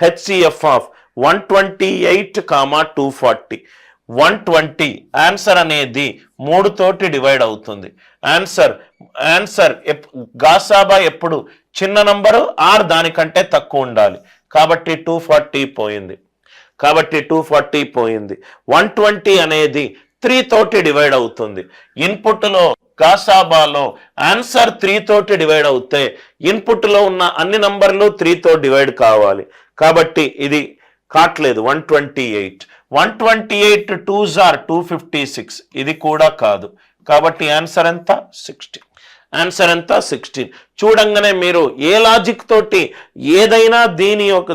HCF of 128, 240. 120 answer అనేది 3 తోటి divide అవుతుంది. ఆన్సర్ గాసాబా ఎప్పుడు చిన్న నంబరు ఆర్ దానికంటే తక్కువ ఉండాలి. కాబట్టి 240 పోయింది. 120 అనేది 3 తోటి డివైడ్ అవుతుంది. ఇన్పుట్లో గాసాబాలో ఆన్సర్ 3 తోటి డివైడ్ అవుతే ఇన్పుట్లో ఉన్న అన్ని నంబర్లు 3 తో డివైడ్ కావాలి. కాబట్టి ఇది కాట్లేదు. 128 2s are 256. ఇది కూడా కాదు. కాబట్టి ఆన్సర్ ఎంత? 16. చూడంగానే మీరు ఏ లాజిక్ తోటి ఏదైనా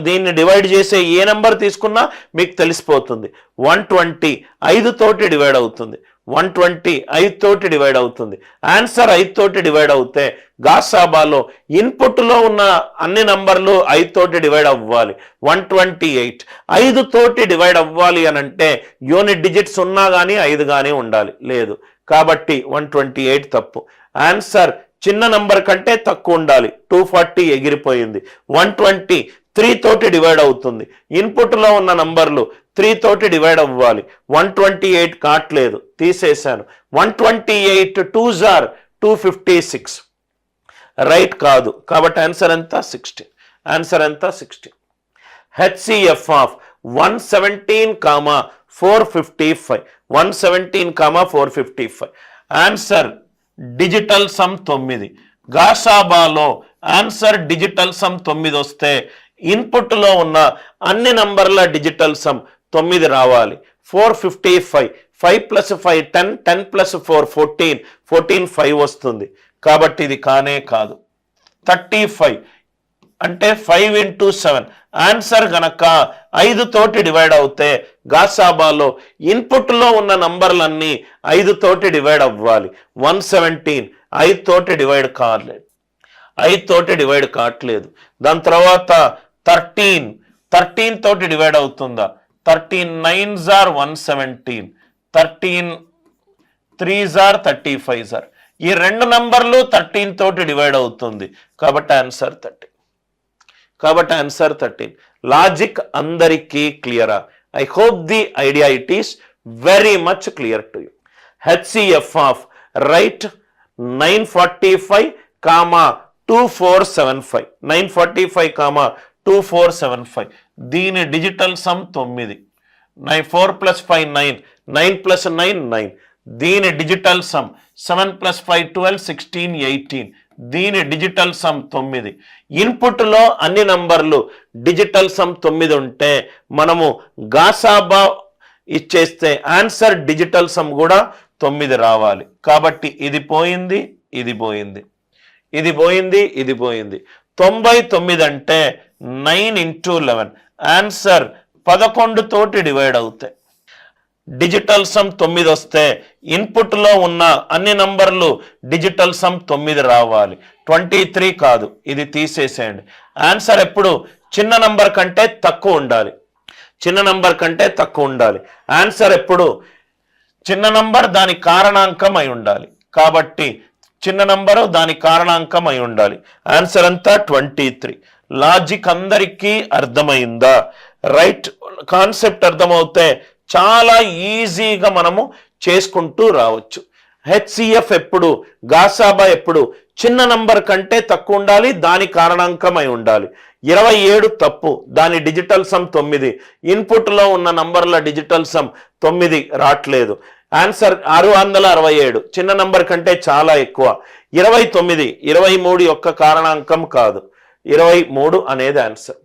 దీన్ని డివైడ్ చేసే ఏ నెంబర్ తీసుకున్నా మీకు తెలిసిపోతుంది. 120 5 తోటి డివైడ్ అవుతుంది. 120 5 తోటి డివైడ్ అవుతుంది. ఆన్సర్ 5 తోటి డివైడ్ అవుతే గాసాబాలో ఇన్పుట్లో ఉన్న అన్ని నంబర్లు 5 తోటి డివైడ్ అవ్వాలి. 128 5 తోటి డివైడ్ అవ్వాలి అని అంటే యూనిట్ డిజిట్స్ ఉన్నా కానీ 5 కానీ ఉండాలి. లేదు. కాబట్టి 128 తప్పు. ఆన్సర్ చిన్న నంబర్ కంటే తక్కువ ఉండాలి. 240 ఎగిరిపోయింది. 120 3 తోటి డివైడ్ అవుతుంది. ఇన్పుట్లో ఉన్న నంబర్లు 3 తోటి డివైడ్ అవ్వాలి. 128 కాట్లేదు, తీసేశాను. 128 2s are 256. రైట్ కాదు. కాబట్టి ఆన్సర్ ఎంత? 16. HCF of 117, 455. 117, 455. Answer digital sum 9. గాసాబాలో ఆన్సర్ డిజిటల్ సమ్ 9 వస్తే ఇన్పుట్లో ఉన్న అన్ని నంబర్ల డిజిటల్ సమ్ 9 రావాలి. 455 5 + 5 10, 10 + 4 14, 14 5 వస్తుంది. కాబట్టి ఇది కానే కాదు. 35 అంటే 5 × 7. ఆన్సర్ గనక 5 తోటి డివైడ్ అవుతే గాసాబాలో ఇన్పుట్లో ఉన్న నంబర్లన్నీ 5 తోటి డివైడ్ అవ్వాలి. 117 5 తోటి డివైడ్ కాలేదు. 5 తోటి డివైడ్ కావట్లేదు. దాని తర్వాత 13 తోటి డివైడ్ అవుతుందా? 13 9s are 117. 13 3s are 35. ఈ రెండు నంబర్లు 13 తోటి డివైడ్ అవుతుంది. కాబట్టి ఆన్సర్ 13. లాజిక్ అందరికీ క్లియరా? I hope the idea it is very much clear to you. HCF of right 945, 2475. 945, 2475. దీని డిజిటల్ సమ్ 9. 4 + 5 9, 9 + 9 9. దీని డిజిటల్ సమ్ 7 + 5 12, 16 18. దీని డిజిటల్ సమ్ 9. ఇన్పుట్లో అన్ని నంబర్లు డిజిటల్ సమ్ 9 ఉంటే మనము గాసాబా ఇచ్చేస్తే ఆన్సర్ డిజిటల్ సమ్ కూడా 9 రావాలి. కాబట్టి ఇది పోయింది. 99 అంటే 9 × 11. ఆన్సర్ 11 తోటి డివైడ్ అవుతాయి. డిజిటల్ సమ్ 9 వస్తే ఇన్పుట్లో ఉన్న అన్ని నంబర్లు డిజిటల్ సమ్ 9 రావాలి. 23 కాదు, ఇది తీసేసేయండి. ఆన్సర్ ఎప్పుడు చిన్న నంబర్ కంటే తక్కువ ఉండాలి. ఆన్సర్ ఎప్పుడు చిన్న నంబర్ దాని కారణాంకం అయి ఉండాలి. కాబట్టి చిన్న నంబరు దాని కారణాంకం అయి ఉండాలి. ఆన్సర్ అంతా 23. లాజిక్ అందరికీ అర్థమైందా? రైట్. కాన్సెప్ట్ అర్థమవుతే చాలా ఈజీగా మనము చేసుకుంటూ రావచ్చు. హెచ్సిఎఫ్ ఎప్పుడు, గాసాబా ఎప్పుడు చిన్న నంబర్ కంటే తక్కువ ఉండాలి, దాని కారణాంకం అయి ఉండాలి. 27 తప్పు, దాని డిజిటల్ సమ్ 9. ఇన్పుట్లో ఉన్న నంబర్ల డిజిటల్ సమ్ 9 రావట్లేదు. ఆన్సర్ 667, చిన్న నంబర్ కంటే చాలా ఎక్కువ. 29 23 యొక్క కారణాంకం కాదు, 23 అనేది ఆన్సర్.